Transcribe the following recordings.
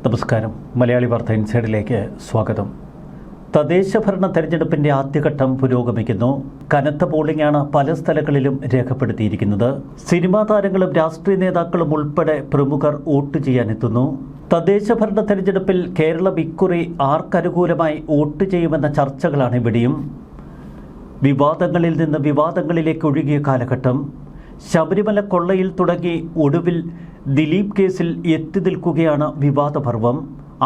നമസ്കാരം. മലയാളി വാർത്ത ഇൻസൈഡിലേക്ക് സ്വാഗതം. തദ്ദേശ ഭരണ തെരഞ്ഞെടുപ്പിന്റെ ആദ്യഘട്ടം പുരോഗമിക്കുന്നു. കനത്ത പോളിംഗാണ് പല സ്ഥലങ്ങളിലും രേഖപ്പെടുത്തിയിരിക്കുന്നത്. സിനിമാ താരങ്ങളും രാഷ്ട്രീയ നേതാക്കളും ഉൾപ്പെടെ പ്രമുഖർ വോട്ട് ചെയ്യാനെത്തുന്നു. തദ്ദേശ ഭരണ തെരഞ്ഞെടുപ്പിൽ കേരളം ഇക്കുറി ആർക്കനുകൂലമായി വോട്ട് ചെയ്യുമെന്ന ചർച്ചകളാണ് ഇവിടെയും. വിവാദങ്ങളിൽ നിന്ന് വിവാദങ്ങളിലേക്ക് ഒഴുകിയ കാലഘട്ടം. ശബരിമല കൊള്ളയിൽ തുടങ്ങി ഒടുവിൽ ദിലീപ് കേസിൽ എത്തി നിൽക്കുകയാണ് വിവാദപർവം.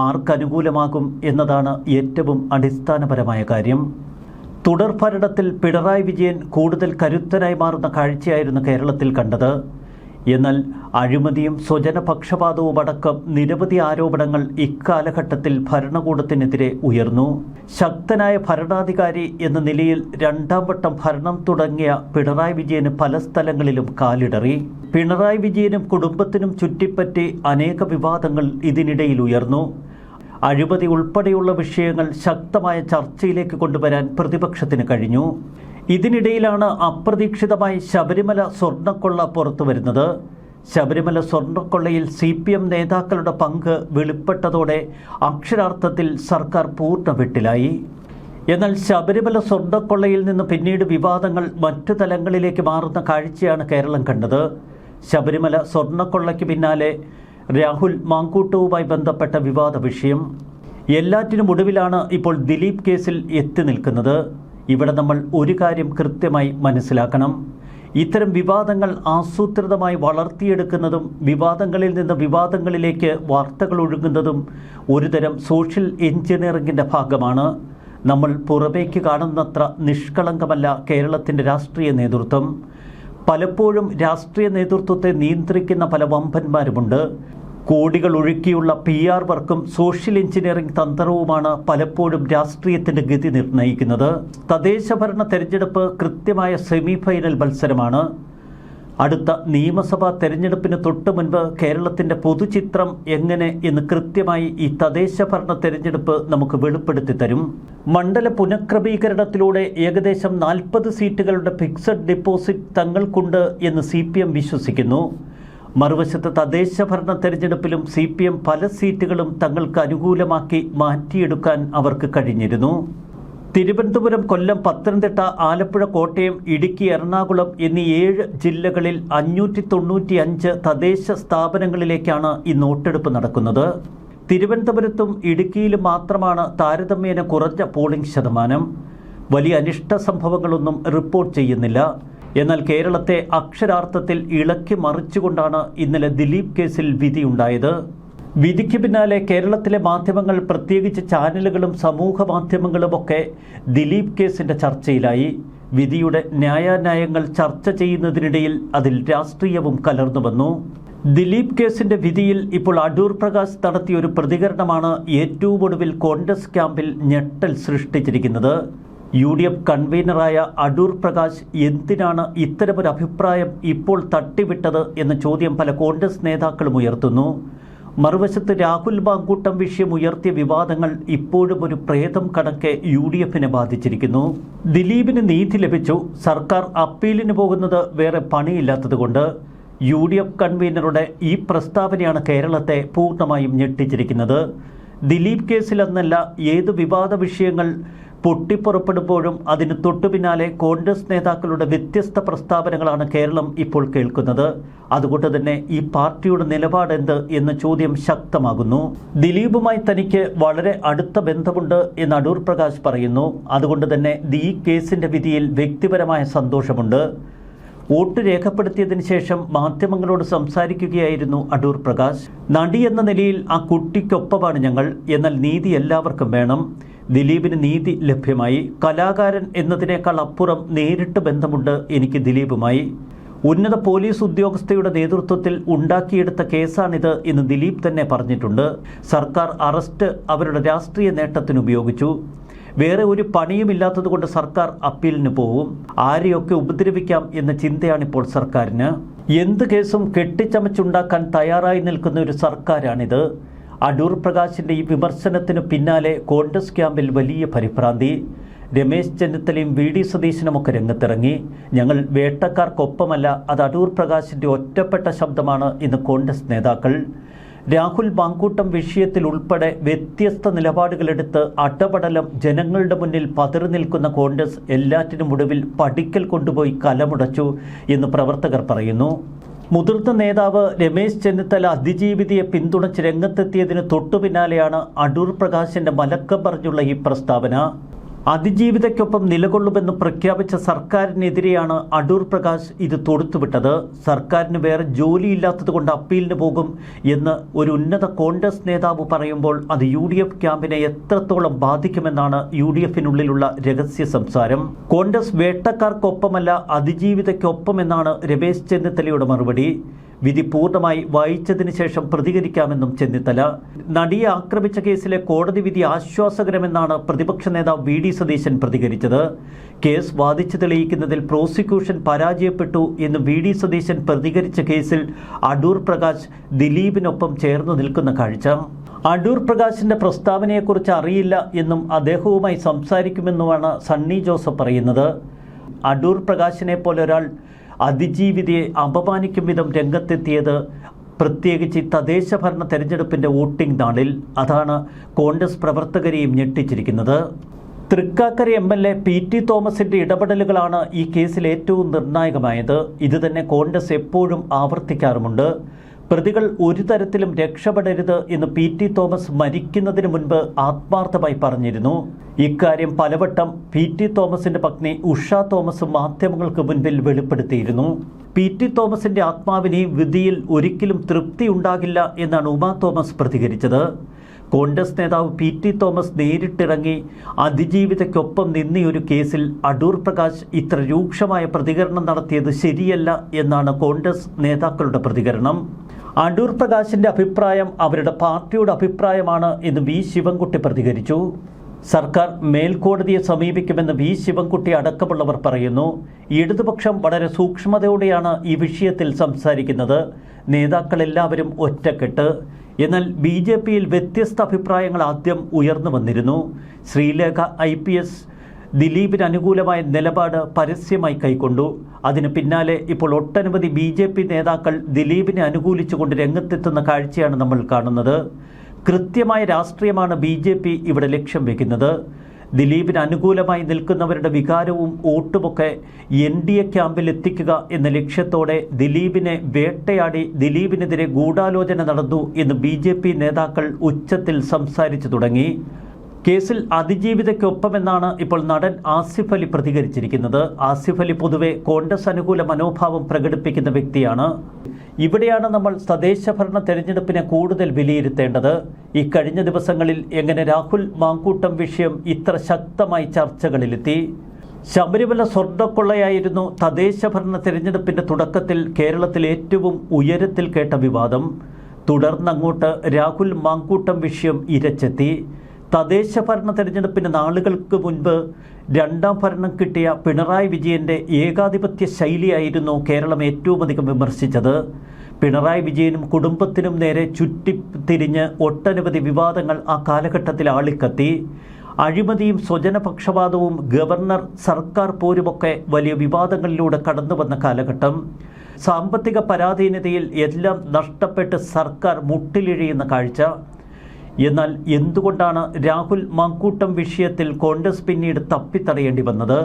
ആർക്കനുകൂലമാകും എന്നതാണ് ഏറ്റവും അടിസ്ഥാനപരമായ കാര്യം. തുടർ ഭരണത്തിൽ പിണറായി വിജയൻ കൂടുതൽ കരുത്തനായി മാറുന്ന കാഴ്ചയായിരുന്നു കേരളത്തിൽ കണ്ടത്. എന്നാൽ അഴിമതിയും സ്വജനപക്ഷപാതവും അടക്കം നിരവധി ആരോപണങ്ങൾ ഇക്കാലഘട്ടത്തിൽ ഭരണകൂടത്തിനെതിരെ ഉയർന്നു. ശക്തനായ ഭരണാധികാരി എന്ന നിലയിൽ രണ്ടാം വട്ടം ഭരണം തുടങ്ങിയ പിണറായി വിജയന് പല സ്ഥലങ്ങളിലും കാലിടറി. പിണറായി വിജയനും കുടുംബത്തിനും ചുറ്റിപ്പറ്റി അനേക വിവാദങ്ങൾ ഇതിനിടയിൽ ഉയർന്നു. അഴിമതി ഉൾപ്പെടെയുള്ള വിഷയങ്ങൾ ശക്തമായ ചർച്ചയിലേക്ക് കൊണ്ടുവരാൻ പ്രതിപക്ഷത്തിന് കഴിഞ്ഞു. ഇതിനിടയിലാണ് അപ്രതീക്ഷിതമായി ശബരിമല സ്വർണ്ണക്കൊള്ള പുറത്തു വരുന്നത്. ശബരിമല സ്വർണ്ണക്കൊള്ളയിൽ CPM നേതാക്കളുടെ പങ്ക് വെളിപ്പെട്ടതോടെ അക്ഷരാർത്ഥത്തിൽ സർക്കാർ പൂർണ്ണ വെട്ടിലായി. എന്നാൽ ശബരിമല സ്വർണ്ണക്കൊള്ളയിൽ നിന്ന് പിന്നീട് വിവാദങ്ങൾ മറ്റു തലങ്ങളിലേക്ക് മാറുന്ന കാഴ്ചയാണ് കേരളം കണ്ടത്. ശബരിമല സ്വർണ്ണക്കൊള്ളയ്ക്ക് പിന്നാലെ രാഹുൽ മാങ്കൂട്ടവുമായി ബന്ധപ്പെട്ട വിവാദ വിഷയം. എല്ലാറ്റിനും ഒടുവിലാണ് ഇപ്പോൾ ദിലീപ് കേസിൽ എത്തി നിൽക്കുന്നത്. ഇവിടെ നമ്മൾ ഒരു കാര്യം കൃത്യമായി മനസ്സിലാക്കണം. ഇത്തരം വിവാദങ്ങൾ ആസൂത്രിതമായി വളർത്തിയെടുക്കുന്നതും വിവാദങ്ങളിൽ നിന്ന് വിവാദങ്ങളിലേക്ക് വാർത്തകൾ ഒഴുകുന്നതും ഒരുതരം സോഷ്യൽ എഞ്ചിനീയറിംഗിൻ്റെ ഭാഗമാണ്. നമ്മൾ പുറമേക്ക് കാണുന്നത്ര നിഷ്കളങ്കമല്ല കേരളത്തിൻ്റെ രാഷ്ട്രീയ നേതൃത്വം. പലപ്പോഴും രാഷ്ട്രീയ നേതൃത്വത്തെ നിയന്ത്രിക്കുന്ന പല വമ്പന്മാരുമുണ്ട്. കോടികൾ ഒഴുക്കിയുള്ള PR വർക്കും സോഷ്യൽ എഞ്ചിനീയറിംഗ് തന്ത്രവുമാണ് പലപ്പോഴും രാഷ്ട്രീയത്തിൻ്റെ ഗതി നിർണ്ണയിക്കുന്നത്. തദ്ദേശ ഭരണ തെരഞ്ഞെടുപ്പ് കൃത്യമായ സെമിഫൈനൽ മത്സരമാണ്. അടുത്ത നിയമസഭാ തെരഞ്ഞെടുപ്പിന് തൊട്ട് മുൻപ് കേരളത്തിൻ്റെ പൊതുചിത്രം എങ്ങനെ എന്ന് കൃത്യമായി ഈ തദ്ദേശ ഭരണ തെരഞ്ഞെടുപ്പ് നമുക്ക് വെളിപ്പെടുത്തി തരും. മണ്ഡല പുനഃക്രമീകരണത്തിലൂടെ ഏകദേശം 40 സീറ്റുകളുടെ ഫിക്സഡ് ഡെപ്പോസിറ്റ് തങ്ങൾക്കുണ്ട് എന്ന് CPM വിശ്വസിക്കുന്നു. മറുവശത്ത് തദ്ദേശ ഭരണ തെരഞ്ഞെടുപ്പിലും CPM പല സീറ്റുകളും തങ്ങൾക്ക് അനുകൂലമാക്കി മാറ്റിയെടുക്കാൻ അവർക്ക് കഴിഞ്ഞിരുന്നു. തിരുവനന്തപുരം, കൊല്ലം, പത്തനംതിട്ട, ആലപ്പുഴ, കോട്ടയം, ഇടുക്കി, എറണാകുളം എന്നീ 7 ജില്ലകളിൽ 595 തദ്ദേശ സ്ഥാപനങ്ങളിലേക്കാണ് ഈ വോട്ടെടുപ്പ് നടക്കുന്നത്. തിരുവനന്തപുരത്തും ഇടുക്കിയിലും മാത്രമാണ് താരതമ്യേന കുറഞ്ഞ പോളിംഗ് ശതമാനം. വലിയ അനിഷ്ട സംഭവങ്ങളൊന്നും റിപ്പോർട്ട് ചെയ്യുന്നില്ല. എന്നാൽ കേരളത്തെ അക്ഷരാർത്ഥത്തിൽ ഇളക്കി മറിച്ചുകൊണ്ടാണ് ഇന്നലെ ദിലീപ് കേസിൽ വിധിയുണ്ടായത്. വിധിക്ക് പിന്നാലെ കേരളത്തിലെ മാധ്യമങ്ങൾ, പ്രത്യേകിച്ച് ചാനലുകളും സമൂഹ മാധ്യമങ്ങളുമൊക്കെ ദിലീപ് കേസിൻ്റെ ചർച്ചയിലായി. വിധിയുടെ ന്യായാന്യായങ്ങൾ ചർച്ച ചെയ്യുന്നതിനിടയിൽ അതിൽ രാഷ്ട്രീയവും കലർന്നു വന്നു. ദിലീപ് കേസിൻ്റെ വിധിയിൽ ഇപ്പോൾ അടൂർ പ്രകാശ് നടത്തിയ ഒരു പ്രതികരണമാണ് ഏറ്റവും ഒടുവിൽ കോൺഗ്രസ് ക്യാമ്പിൽ ഞെട്ടൽ സൃഷ്ടിച്ചിരിക്കുന്നത്. UDF കൺവീനറായ അടൂർ പ്രകാശ് എന്തിനാണ് ഇത്തരമൊരു അഭിപ്രായം ഇപ്പോൾ തട്ടിവിട്ടത് എന്ന ചോദ്യം പല കോൺഗ്രസ് നേതാക്കളും ഉയർത്തുന്നു. മറുവശത്ത് രാഹുൽ മാങ്കൂട്ടം വിഷയം ഉയർത്തിയ വിവാദങ്ങൾ ഇപ്പോഴും ഒരു പ്രേതം കണക്കെ UDFനെ ബാധിച്ചിരിക്കുന്നു. ദിലീപിന് നീതി ലഭിച്ചു, സർക്കാർ അപ്പീലിന് പോകുന്നത് വേറെ പണിയില്ലാത്തതുകൊണ്ട്. UDF കൺവീനറുടെ ഈ പ്രസ്താവനയാണ് കേരളത്തെ പൂർണ്ണമായും ഞെട്ടിച്ചിരിക്കുന്നത്. ദിലീപ് കേസിലെന്നല്ല, ഏത് വിവാദ വിഷയങ്ങൾ പൊട്ടിപ്പുറപ്പെടുമ്പോഴും അതിന് തൊട്ടുപിന്നാലെ കോൺഗ്രസ് നേതാക്കളുടെ വ്യത്യസ്ത പ്രസ്താവനകളാണ് കേരളം ഇപ്പോൾ കേൾക്കുന്നത്. അതുകൊണ്ട് തന്നെ ഈ പാർട്ടിയുടെ നിലപാടെന്ത് എന്ന ചോദ്യം ശക്തമാകുന്നു. ദിലീപുമായി തനിക്ക് വളരെ അടുത്ത ബന്ധമുണ്ട് എന്ന് അടൂർ പ്രകാശ് പറയുന്നു. അതുകൊണ്ട് തന്നെ ഈ കേസിൻ്റെ വിധിയിൽ വ്യക്തിപരമായ സന്തോഷമുണ്ട്. വോട്ട് രേഖപ്പെടുത്തിയതിനു ശേഷം മാധ്യമങ്ങളോട് സംസാരിക്കുകയായിരുന്നു അടൂർ പ്രകാശ്. നടി എന്ന നിലയിൽ ആ കുട്ടിക്കൊപ്പമാണ് ഞങ്ങൾ. എന്നാൽ നീതി എല്ലാവർക്കും വേണം. ദിലീപിന് നീതി ലഭ്യമായി. കലാകാരൻ എന്നതിനേക്കാൾ അപ്പുറം നേരിട്ട് ബന്ധമുണ്ട് എനിക്ക് ദിലീപുമായി. ഉന്നത പോലീസ് ഉദ്യോഗസ്ഥയുടെ നേതൃത്വത്തിൽ ഉണ്ടാക്കിയെടുത്ത കേസാണിത് എന്ന് ദിലീപ് തന്നെ പറഞ്ഞിട്ടുണ്ട്. സർക്കാർ അറസ്റ്റ് അവരുടെ രാഷ്ട്രീയ നേട്ടത്തിന് ഉപയോഗിച്ചു. വേറെ ഒരു പണിയുമില്ലാത്തതുകൊണ്ട് സർക്കാർ അപ്പീലിന് പോവും. ആരെയൊക്കെ ഉപദ്രവിക്കാം എന്ന ചിന്തയാണിപ്പോൾ സർക്കാരിന്. എന്ത് കേസും കെട്ടിച്ചമച്ചുണ്ടാക്കാൻ തയ്യാറായി നിൽക്കുന്ന ഒരു സർക്കാരാണിത്. അടൂർ പ്രകാശിൻ്റെ ഈ വിമർശനത്തിന് പിന്നാലെ കോൺഗ്രസ് ക്യാമ്പിൽ വലിയ പരിഭ്രാന്തി. രമേശ് ചെന്നിത്തലയും VD സതീശനുമൊക്കെ രംഗത്തിറങ്ങി. ഞങ്ങൾ വേട്ടക്കാർക്കൊപ്പമല്ല, അത് അടൂർ പ്രകാശിൻ്റെ ഒറ്റപ്പെട്ട ശബ്ദമാണ് ഇന്ന് കോൺഗ്രസ് നേതാക്കൾ. രാഹുൽ മാങ്കൂട്ടം വിഷയത്തിൽ ഉൾപ്പെടെ വ്യത്യസ്ത നിലപാടുകളെടുത്ത് അടപടലം ജനങ്ങളുടെ മുന്നിൽ പതറി നിൽക്കുന്ന കോൺഗ്രസ് എല്ലാറ്റിനും ഒടുവിൽ പടിക്കൽ കൊണ്ടുപോയി കലമുടച്ചു എന്ന് പ്രവർത്തകർ പറയുന്നു. മുതിർന്ന നേതാവ് രമേശ് ചെന്നിത്തല അതിജീവിതയെ പിന്തുണച്ച് രംഗത്തെത്തിയതിന് തൊട്ടുപിന്നാലെയാണ് അടൂർ പ്രകാശിന്റെ മലക്കം പറഞ്ഞുള്ള ഈ പ്രസ്താവന. അതിജീവിതയ്ക്കൊപ്പം നിലകൊള്ളുമെന്ന് പ്രഖ്യാപിച്ച സർക്കാരിനെതിരെയാണ് അടൂർ പ്രകാശ് ഇത് തൊടുത്തുവിട്ടത്. സർക്കാരിന് വേറെ ജോലിയില്ലാത്തതുകൊണ്ട് അപ്പീലിന് പോകും എന്ന് ഒരു ഉന്നത കോൺഗ്രസ് നേതാവ് പറയുമ്പോൾ അത് UDF ക്യാമ്പിനെ എത്രത്തോളം ബാധിക്കുമെന്നാണ് UDFിനുള്ളിലുള്ള രഹസ്യ സംസാരം. കോൺഗ്രസ് വേട്ടക്കാർക്കൊപ്പമല്ല അതിജീവിതയ്ക്കൊപ്പമെന്നാണ് രമേശ് ചെന്നിത്തലയുടെ മറുപടി. വിധി പൂർണ്ണമായി വായിച്ചതിന് ശേഷം പ്രതികരിക്കാമെന്നും ചെന്നിത്തല. നടിയെ ആക്രമിച്ച കേസിലെ കോടതി വിധി ആശ്വാസകരമെന്നാണ് പ്രതിപക്ഷ നേതാവ് VD സതീശൻ പ്രതികരിച്ചത്. കേസ് വാദിച്ചു തെളിയിക്കുന്നതിൽ പ്രോസിക്യൂഷൻ പരാജയപ്പെട്ടു എന്ന് VD സതീശൻ പ്രതികരിച്ച കേസിൽ അടൂർ പ്രകാശ് ദിലീപിനൊപ്പം ചേർന്നു നിൽക്കുന്ന കാഴ്ച. അടൂർ പ്രകാശിന്റെ പ്രസ്താവനയെക്കുറിച്ച് അറിയില്ല എന്നും അദ്ദേഹവുമായി സംസാരിക്കുമെന്നുമാണ് സണ്ണി ജോസഫ് പറയുന്നത്. അടൂർ പ്രകാശിനെ പോലെ ഒരാൾ അതിജീവിതയെ അപമാനിക്കും വിധം രംഗത്തെത്തിയത് പ്രത്യേകിച്ച് തദ്ദേശ ഭരണ തെരഞ്ഞെടുപ്പിൻ്റെ വോട്ടിംഗ് നാളിൽ അതാണ് കോൺഗ്രസ് പ്രവർത്തകരെയും ഞെട്ടിച്ചിരിക്കുന്നത്. തൃക്കാക്കര MLA PT തോമസിന്റെ ഇടപെടലുകളാണ് ഈ കേസിൽ ഏറ്റവും നിർണായകമായത്. ഇത് തന്നെ കോൺഗ്രസ് എപ്പോഴും ആവർത്തിക്കാറുമുണ്ട്. പ്രതികൾ ഒരു തരത്തിലും രക്ഷപ്പെടരുത് എന്ന് PT തോമസ് മരിക്കുന്നതിന് മുൻപ് ആത്മാർത്ഥമായി പറഞ്ഞിരുന്നു. ഇക്കാര്യം പലവട്ടം PT തോമസിന്റെ പത്നി ഉഷ തോമസും മാധ്യമങ്ങൾക്ക് മുൻപിൽ വെളിപ്പെടുത്തിയിരുന്നു. PT തോമസിന്റെ ആത്മാവിന് വിധിയിൽ ഒരിക്കലും തൃപ്തി ഉണ്ടാകില്ല എന്നാണ് ഉമാ തോമസ് പ്രതികരിച്ചത്. കോൺഗ്രസ് നേതാവ് PT തോമസ് നേരിട്ടിറങ്ങി അതിജീവിതയ്ക്കൊപ്പം നിന്നയൊരു കേസിൽ അടൂർ പ്രകാശ് ഇത്ര രൂക്ഷമായ പ്രതികരണം നടത്തിയത് ശരിയല്ല എന്നാണ് കോൺഗ്രസ് നേതാക്കളുടെ പ്രതികരണം. അടൂർ പ്രകാശിന്റെ അഭിപ്രായം അവരുടെ പാർട്ടിയുടെ അഭിപ്രായമാണ് എന്ന് V ശിവൻകുട്ടി പ്രതികരിച്ചു. സർക്കാർ മേൽക്കോടതിയെ സമീപിക്കുമെന്ന് V ശിവൻകുട്ടി അടക്കമുള്ളവർ പറയുന്നു. ഇടതുപക്ഷം വളരെ സൂക്ഷ്മതയോടെയാണ് ഈ വിഷയത്തിൽ സംസാരിക്കുന്നത്. നേതാക്കളെല്ലാവരും ഒറ്റക്കെട്ട്. എന്നാൽ BJPയിൽ വ്യത്യസ്ത അഭിപ്രായങ്ങൾ ആദ്യം ഉയർന്നു വന്നിരുന്നു. ശ്രീലേഖ IPS ദിലീപിന് അനുകൂലമായ നിലപാട് പരസ്യമായി കൈക്കൊണ്ടു. അതിന് പിന്നാലെ ഇപ്പോൾ ഒട്ടനവധി BJP നേതാക്കൾ ദിലീപിനെ അനുകൂലിച്ചുകൊണ്ട് രംഗത്തെത്തുന്ന കാഴ്ചയാണ് നമ്മൾ കാണുന്നത്. കൃത്യമായ രാഷ്ട്രീയമാണ് BJP ഇവിടെ ലക്ഷ്യം വയ്ക്കുന്നത്. ദിലീപിന് അനുകൂലമായി നിൽക്കുന്നവരുടെ വികാരവും വോട്ടുമൊക്കെ NDA ക്യാമ്പിൽ എത്തിക്കുക എന്ന ലക്ഷ്യത്തോടെ ദിലീപിനെ വേട്ടയാടി ദിലീപിനെതിരെ ഗൂഢാലോചന നടന്നു എന്ന് BJP നേതാക്കൾ ഉച്ചത്തിൽ സംസാരിച്ചു തുടങ്ങി. കേസിൽ അതിജീവിതയ്ക്കൊപ്പമെന്നാണ് ഇപ്പോൾ നടൻ ആസിഫ് അലി പ്രതികരിച്ചിരിക്കുന്നത്. ആസിഫ് അലി പൊതുവെ കോൺഗ്രസ് അനുകൂല മനോഭാവം പ്രകടിപ്പിക്കുന്ന വ്യക്തിയാണ്. ഇവിടെയാണ് നമ്മൾ തദ്ദേശ ഭരണ തെരഞ്ഞെടുപ്പിനെ കൂടുതൽ വിലയിരുത്തേണ്ടത്. ഇക്കഴിഞ്ഞ ദിവസങ്ങളിൽ എങ്ങനെ രാഹുൽ മാങ്കൂട്ടം വിഷയം ഇത്ര ശക്തമായി ചർച്ചകളിലെത്തി? ശബരിമല സ്വർണ്ണക്കൊള്ളയായിരുന്നു തദ്ദേശ ഭരണ തെരഞ്ഞെടുപ്പിന്റെ തുടക്കത്തിൽ കേരളത്തിൽ ഏറ്റവും ഉയരത്തിൽ കേട്ട വിവാദം. തുടർന്നങ്ങോട്ട് രാഹുൽ മാങ്കൂട്ടം വിഷയം ഇരച്ചെത്തി. തദ്ദേശ ഭരണ തെരഞ്ഞെടുപ്പിന് നാളുകൾക്ക് മുൻപ് രണ്ടാം ഭരണം കിട്ടിയ പിണറായി വിജയന്റെ ഏകാധിപത്യ ശൈലിയായിരുന്നു കേരളം ഏറ്റവും അധികം വിമർശിച്ചത്. പിണറായി വിജയനും കുടുംബത്തിനും നേരെ ചുറ്റിത്തിരിഞ്ഞ് ഒട്ടനവധി വിവാദങ്ങൾ ആ കാലഘട്ടത്തിൽ ആളിക്കത്തി. അഴിമതിയും സ്വജനപക്ഷപാതവും ഗവർണർ സർക്കാർ പോരുമൊക്കെ വലിയ വിവാദങ്ങളിലൂടെ കടന്നു വന്ന കാലഘട്ടം. സാമ്പത്തിക പരാധീനതയിൽ എല്ലാം നഷ്ടപ്പെട്ട് സർക്കാർ മുട്ടിലിഴയുന്ന കാഴ്ച. എന്നാൽ എന്തുകൊണ്ടാണ് രാഹുൽ മാങ്കൂട്ടം വിഷയത്തിൽ കോൺഗ്രസ് പിന്നീട് തപ്പിത്തടയേണ്ടി വന്നത്?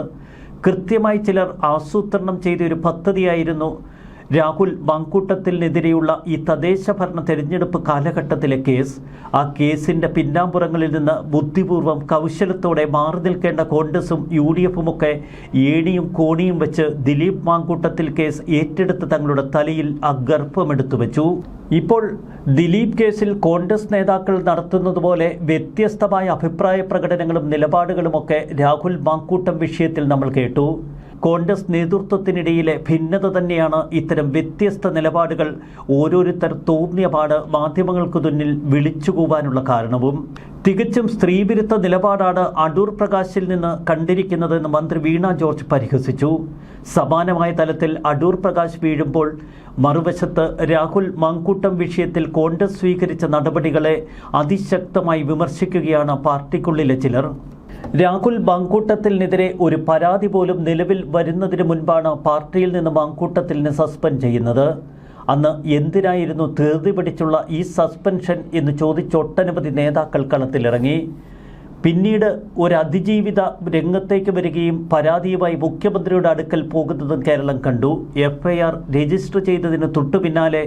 കൃത്യമായി ചിലർ ആസൂത്രണം ചെയ്ത ഒരു പദ്ധതിയായിരുന്നു രാഹുൽ മാങ്കൂട്ടത്തിനെതിരെയുള്ള ഈ തദ്ദേശ ഭരണ തെരഞ്ഞെടുപ്പ് കാലഘട്ടത്തിലെ കേസ്. ആ കേസിൻ്റെ പിന്നാമ്പുറങ്ങളിൽ നിന്ന് ബുദ്ധിപൂർവ്വം കൗശലത്തോടെ മാറി നിൽക്കേണ്ട കോൺഗ്രസും UDFുമൊക്കെ ഏണിയും കോണിയും വെച്ച് ദിലീപ് മാങ്കൂട്ടത്തിൽ കേസ് ഏറ്റെടുത്ത് തങ്ങളുടെ തലയിൽ ആ ഗർഭമെടുത്തു വെച്ചു. ഇപ്പോൾ ദിലീപ് കേസിൽ കോൺഗ്രസ് നേതാക്കൾ നടത്തുന്നതുപോലെ വ്യത്യസ്തമായ അഭിപ്രായ പ്രകടനങ്ങളും നിലപാടുകളുമൊക്കെ രാഹുൽ മാങ്കൂട്ടം വിഷയത്തിൽ നമ്മൾ കേട്ടു. കോൺഗ്രസ് നേതൃത്വത്തിനിടയിലെ ഭിന്നത തന്നെയാണ് ഇത്തരം വ്യത്യസ്ത നിലപാടുകൾ ഓരോരുത്തർ തോന്നിയ പാട് മാധ്യമങ്ങൾക്ക് മുന്നിൽ വിളിച്ചുകൂവാനുള്ള കാരണവും. തികച്ചും സ്ത്രീവിരുദ്ധ നിലപാടാണ് അടൂർ പ്രകാശിൽ നിന്ന് കണ്ടിരിക്കുന്നതെന്ന് മന്ത്രി വീണ ജോർജ് പരിഹസിച്ചു. സമാനമായ തലത്തിൽ അടൂർ പ്രകാശ് വീഴുമ്പോൾ മറുവശത്ത് രാഹുൽ മാങ്കൂട്ടം വിഷയത്തിൽ കോൺഗ്രസ് സ്വീകരിച്ച നടപടികളെ അതിശക്തമായി വിമർശിക്കുകയാണ് പാർട്ടിക്കുള്ളിലെ ചിലർ. രാഹുൽ മാങ്കൂട്ടത്തിനെതിരെ ഒരു പരാതി പോലും നിലവിൽ വരുന്നതിന് മുൻപാണ് പാർട്ടിയിൽ നിന്ന് മാങ്കൂട്ടത്തിലിനെ സസ്പെൻഡ് ചെയ്യുന്നത്. അന്ന് എന്തിനായിരുന്നു ധൃതി പിടിച്ചുള്ള ഈ സസ്പെൻഷൻ എന്ന് ചോദിച്ചൊട്ടനവധി നേതാക്കൾ കളത്തിലിറങ്ങി. പിന്നീട് ഒരു അതിജീവിത രംഗത്തേക്ക് വരികയും പരാതിയുമായി മുഖ്യമന്ത്രിയുടെ അടുക്കൽ പോകുന്നതും കേരളം കണ്ടു. FIR രജിസ്റ്റർ ചെയ്തതിന് തൊട്ടു പിന്നാലെ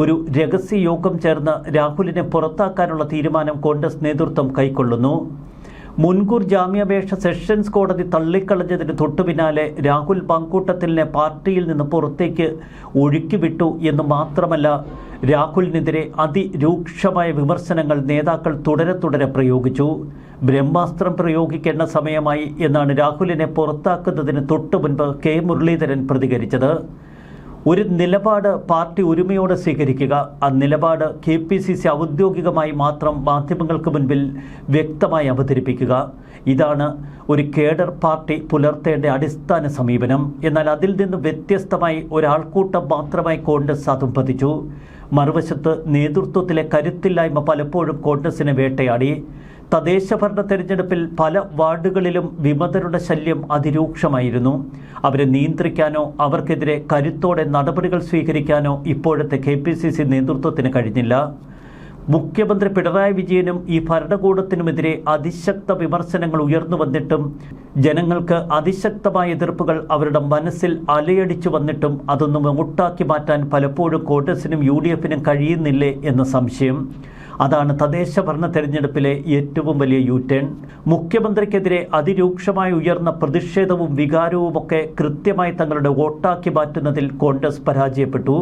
ഒരു രഹസ്യ യോഗം ചേർന്ന് രാഹുലിനെ പുറത്താക്കാനുള്ള തീരുമാനം കോൺഗ്രസ് നേതൃത്വം കൈക്കൊള്ളുന്നു. മുൻകൂർ ജാമ്യാപേക്ഷ സെഷൻസ് കോടതി തള്ളിക്കളഞ്ഞതിന് തൊട്ടു പിന്നാലെ രാഹുൽ മാങ്കൂട്ടത്തിലിനെ പാർട്ടിയിൽ നിന്ന് പുറത്തേക്ക് ഒഴുക്കിവിട്ടു എന്ന് മാത്രമല്ല, രാഹുലിനെതിരെ അതിരൂക്ഷമായ വിമർശനങ്ങൾ നേതാക്കൾ തുടരെ പ്രയോഗിച്ചു. ബ്രഹ്മാസ്ത്രം പ്രയോഗിക്കേണ്ട സമയമായി എന്നാണ് രാഹുലിനെ പുറത്താക്കുന്നതിന് തൊട്ടു മുൻപ് K മുരളീധരൻ പ്രതികരിച്ചത്. ഒരു നിലപാട് പാർട്ടി ഒരുമയോടെ സ്വീകരിക്കുക, ആ നിലപാട് KPCC ഔദ്യോഗികമായി മാത്രം മാധ്യമങ്ങൾക്ക് മുൻപിൽ വ്യക്തമായി അവതരിപ്പിക്കുക, ഇതാണ് ഒരു കേഡർ പാർട്ടി പുലർത്തേണ്ട അടിസ്ഥാന സമീപനം. എന്നാൽ അതിൽ നിന്ന് വ്യത്യസ്തമായി ഒരാൾക്കൂട്ടം മാത്രമായി കോൺഗ്രസ് അധംപതിച്ചു. മറുവശത്ത് നേതൃത്വത്തിലെ കരുത്തില്ലായ്മ പലപ്പോഴും കോൺഗ്രസിനെ വേട്ടയാടി. തദ്ദേശഭരണ തെരഞ്ഞെടുപ്പിൽ പല വാർഡുകളിലും വിമതരുടെ ശല്യം അതിരൂക്ഷമായിരുന്നു. അവരെ നിയന്ത്രിക്കാനോ അവർക്കെതിരെ കരുത്തോടെ നടപടികൾ സ്വീകരിക്കാനോ ഇപ്പോഴത്തെ KPCC നേതൃത്വത്തിന് കഴിഞ്ഞില്ല. മുഖ്യമന്ത്രി പിണറായി വിജയനും ഈ ഭരണകൂടത്തിനുമെതിരെ അതിശക്ത വിമർശനങ്ങൾ ഉയർന്നു വന്നിട്ടും ജനങ്ങൾക്ക് അതിശക്തമായ എതിർപ്പുകൾ അവരുടെ മനസ്സിൽ അലയടിച്ചു വന്നിട്ടും അതൊന്നും മുട്ടാക്കി മാറ്റാൻ പലപ്പോഴും കോൺഗ്രസിനും UDFനും കഴിയുന്നില്ലേ എന്ന സംശയം. അതാണ് തദ്ദേശ ഭരണ തെരഞ്ഞെടുപ്പിലെ ഏറ്റവും വലിയ യൂടേൺ. മുഖ്യമന്ത്രിക്കെതിരെ അതിരൂക്ഷമായി ഉയർന്ന പ്രതിഷേധവും വികാരവുമൊക്കെ കൃത്യമായി തങ്ങളുടെ വോട്ടാക്കി മാറ്റുന്നതിൽ കോൺഗ്രസ് പരാജയപ്പെട്ടു.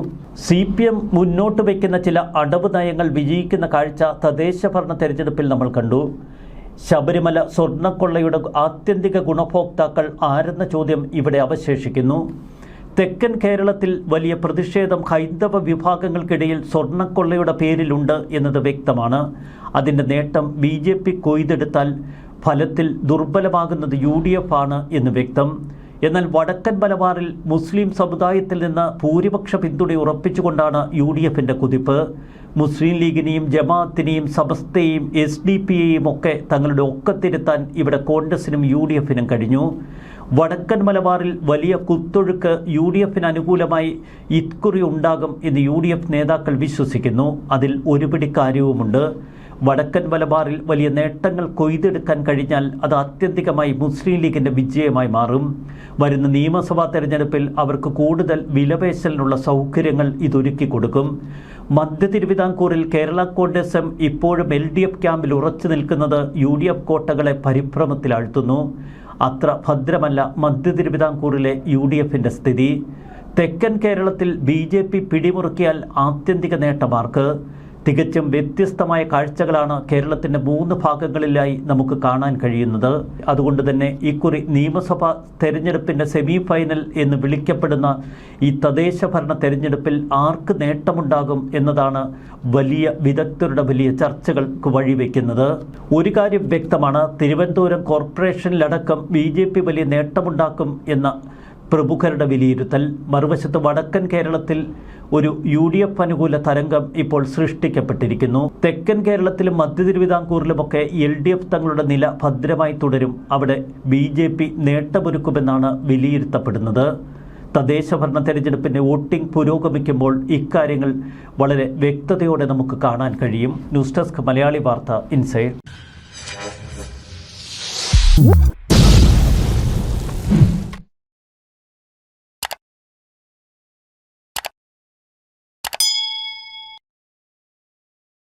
CPM മുന്നോട്ട് വയ്ക്കുന്ന ചില അടവ് നയങ്ങൾ വിജയിക്കുന്ന കാഴ്ച തദ്ദേശ ഭരണ തെരഞ്ഞെടുപ്പിൽ നമ്മൾ കണ്ടു. ശബരിമല സ്വർണ്ണക്കൊള്ളയുടെ ആത്യന്തിക ഗുണഭോക്താക്കൾ ആരെന്ന ചോദ്യം ഇവിടെ അവശേഷിക്കുന്നു. തെക്കൻ കേരളത്തിൽ വലിയ പ്രതിഷേധം ഹൈന്ദവ വിഭാഗങ്ങൾക്കിടയിൽ സ്വർണ്ണക്കൊള്ളയുടെ പേരിലുണ്ട് എന്നത് വ്യക്തമാണ്. അതിൻ്റെ നേട്ടം BJP കൊയ്തെടുത്താൽ ഫലത്തിൽ ദുർബലമാകുന്നത് UDF ആണ് എന്ന് വ്യക്തം. എന്നാൽ വടക്കൻ മലബാറിൽ മുസ്ലിം സമുദായത്തിൽ നിന്ന് ഭൂരിപക്ഷ പിന്തുണ ഉറപ്പിച്ചുകൊണ്ടാണ് UDFൻ്റെ കുതിപ്പ്. മുസ്ലിം ലീഗിനെയും ജമാഅത്തിനെയും സമസ്തയെയും SDP-യെയും ഒക്കെ തങ്ങളുടെ ഒക്കത്തിരുത്താൻ ഇവിടെ കോൺഗ്രസിനും UDFനും കഴിഞ്ഞു. വടക്കൻ മലബാറിൽ വലിയ കുത്തൊഴുക്ക് UDFന് അനുകൂലമായി ഇക്കുറി ഉണ്ടാകും എന്ന് UDF നേതാക്കൾ വിശ്വസിക്കുന്നു. അതിൽ ഒരുപിടി കാര്യവുമുണ്ട്. വടക്കൻ മലബാറിൽ വലിയ നേട്ടങ്ങൾ കൊയ്തെടുക്കാൻ കഴിഞ്ഞാൽ അത് ആത്യന്തികമായി മുസ്ലിം ലീഗിൻ്റെ വിജയമായി മാറും. വരുന്ന നിയമസഭാ തെരഞ്ഞെടുപ്പിൽ അവർക്ക് കൂടുതൽ വിലപേശലിനുള്ള സൗകര്യങ്ങൾ ഇതൊരുക്കി കൊടുക്കും. മധ്യ തിരുവിതാംകൂറിൽ കേരള കോൺഗ്രസ് എം ഇപ്പോഴും LDF ക്യാമ്പിൽ ഉറച്ചു നിൽക്കുന്നത് UDF കോട്ടകളെ പരിഭ്രമത്തിലാഴ്ത്തുന്നു. അത്ര ഭദ്രമല്ല മധ്യ തിരുവിതാംകൂറിലെ UDFൻ്റെ സ്ഥിതി. തെക്കൻ കേരളത്തിൽ BJP പിടിമുറുക്കിയാൽ ആത്യന്തിക നേട്ടമാർക്ക്. തികച്ചും വ്യത്യസ്തമായ കാഴ്ചകളാണ് കേരളത്തിൻ്റെ 3 ഭാഗങ്ങളിലായി നമുക്ക് കാണാൻ കഴിയുന്നത്. അതുകൊണ്ട് തന്നെ ഇക്കുറി നിയമസഭാ തെരഞ്ഞെടുപ്പിൻ്റെ സെമിഫൈനൽ എന്ന് വിളിക്കപ്പെടുന്ന ഈ തദ്ദേശ ഭരണ തെരഞ്ഞെടുപ്പിൽ ആർക്ക് നേട്ടമുണ്ടാകും എന്നതാണ് വലിയ വിദഗ്ധരുടെ വലിയ ചർച്ചകൾക്ക് വഴിവെക്കുന്നത്. ഒരു കാര്യം വ്യക്തമാണ്, തിരുവനന്തപുരം കോർപ്പറേഷനിലടക്കം BJP വലിയ നേട്ടമുണ്ടാക്കും എന്ന പ്രമുഖരുടെ വിലയിരുത്തൽ. മറുവശത്ത് വടക്കൻ കേരളത്തിൽ ഒരു UDF അനുകൂല തരംഗം ഇപ്പോൾ സൃഷ്ടിക്കപ്പെട്ടിരിക്കുന്നു. തെക്കൻ കേരളത്തിലും മധ്യ തിരുവിതാംകൂറിലുമൊക്കെ LDF തങ്ങളുടെ നില ഭദ്രമായി തുടരും. അവിടെ BJP നേട്ടമൊരുക്കുമെന്നാണ് വിലയിരുത്തപ്പെടുന്നത്. തദ്ദേശ ഭരണ തെരഞ്ഞെടുപ്പിൻ്റെ വോട്ടിംഗ് പുരോഗമിക്കുമ്പോൾ ഇക്കാര്യങ്ങൾ വളരെ വ്യക്തതയോടെ നമുക്ക് കാണാൻ കഴിയും. ന്യൂസ് ഡെസ്ക് മലയാളി വാർത്ത ഇൻസൈഡ്.